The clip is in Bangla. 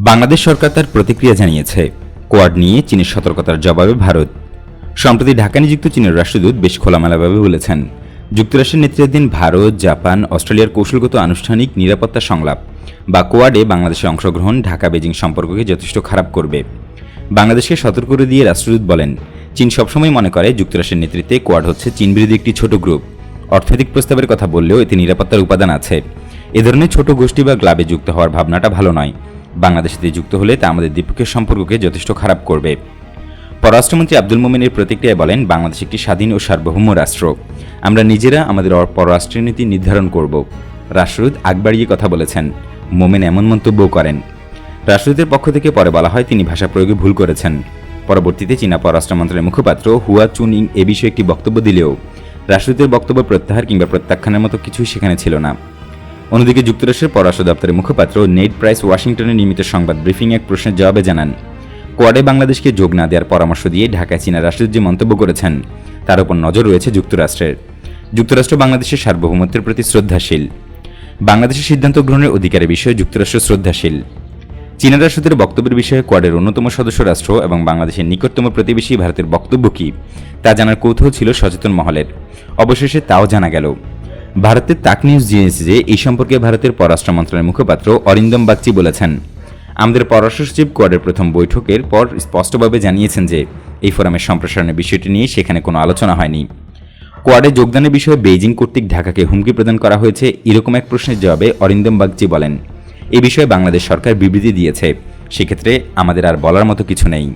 বাংলাদেশ সরকার তার প্রতিক্রিয়া জানিয়েছে। কোয়াড নিয়ে চীনের সতর্কতার জবাবে ভারত। সম্প্রতি ঢাকা নিযুক্ত চীনের রাষ্ট্রদূত বেশ খোলামেলাভাবে বলেছেন, যুক্তরাষ্ট্রের নেতৃত্বাধীন ভারত, জাপান, অস্ট্রেলিয়ার কৌশলগত আনুষ্ঠানিক নিরাপত্তা সংলাপ বা কোয়াডে বাংলাদেশের অংশগ্রহণ ঢাকা বেজিং সম্পর্ককে যথেষ্ট খারাপ করবে। বাংলাদেশকে সতর্ক করে দিয়ে রাষ্ট্রদূত বলেন, চীন সবসময় মনে করে যুক্তরাষ্ট্রের নেতৃত্বে কোয়াড হচ্ছে চীন বিরোধী একটি ছোট গ্রুপ। অর্থনৈতিক প্রস্তাবের কথা বললেও এতে নিরাপত্তার উপাদান আছে। এ ধরনের ছোট গোষ্ঠী বা ক্লাবে যুক্ত হওয়ার ভাবনাটা ভালো নয়। বাংলাদেশে যুক্ত হলে তা আমাদের দ্বিপক্ষীয় সম্পর্ককে যথেষ্ট খারাপ করবে। পররাষ্ট্রমন্ত্রী আব্দুল মোমেনের প্রতিক্রিয়ায় বলেন, বাংলাদেশ একটি স্বাধীন ও সার্বভৌম রাষ্ট্র। আমরা নিজেরা আমাদের পররাষ্ট্রনীতি নির্ধারণ করব। রাষ্ট্রদূত আগ বাড়িয়ে কথা বলেছেন। মোমেন এমন মন্তব্যও করেন। রাষ্ট্রদূতের পক্ষ থেকে পরে বলা হয় তিনি ভাষা প্রয়োগে ভুল করেছেন। পরবর্তীতে চীনা পররাষ্ট্র মন্ত্রণালয়ের মুখপাত্র হুয়া চুনিং এ বিষয়ে একটি বক্তব্য দিলেও রাষ্ট্রদূতের বক্তব্য প্রত্যাহার কিংবা প্রত্যাখ্যানের মতো কিছুই সেখানে ছিল না। অন্যদিকে যুক্তরাষ্ট্রের পররাষ্ট্র দপ্তরের মুখপাত্র নেড প্রাইস ওয়াশিংটনে নিয়মিত সংবাদ ব্রিফিং এক প্রশ্নের জবাবে জানান, কোয়াডে বাংলাদেশকে যোগ না দেওয়ার পরামর্শ দিয়ে ঢাকায় চীনা রাষ্ট্রদূত যে মন্তব্য করেছেন তার উপর নজর রয়েছে যুক্তরাষ্ট্রের। যুক্তরাষ্ট্র বাংলাদেশের সার্বভৌমত্বের প্রতি শ্রদ্ধাশীল। বাংলাদেশের সিদ্ধান্ত গ্রহণের অধিকারের বিষয়ে যুক্তরাষ্ট্র শ্রদ্ধাশীল। চীনা রাষ্ট্রদূতের বক্তব্যের বিষয়ে কোয়াডের অন্যতম সদস্য রাষ্ট্র এবং বাংলাদেশের নিকটতম প্রতিবেশী ভারতের বক্তব্য কী তা জানার কৌতূহল ছিল সচেতন মহলের। অবশেষে তাও জানা গেল। ভারতের তাক নিউজ জেনেছে যে এই সম্পর্কে ভারতের পররাষ্ট্র মন্ত্রণালয়ের মুখপাত্র অরিন্দম বাগচি বলেছেন, আমাদের পররাষ্ট্র সচিব কোয়াডের প্রথম বৈঠকের পর স্পষ্টভাবে জানিয়েছেন যে এই ফোরামের সম্প্রসারণের বিষয়টি নিয়ে সেখানে কোনো আলোচনা হয়নি। কোয়াডে যোগদানের বিষয়ে বেইজিং কর্তৃক ঢাকাকে হুমকি প্রদান করা হয়েছে এরকম এক প্রশ্নের জবাবে অরিন্দম বাগচি বলেন, এ বিষয়ে বাংলাদেশ সরকার বিবৃতি দিয়েছে, সেক্ষেত্রে আমাদের আর বলার মতো কিছু নেই।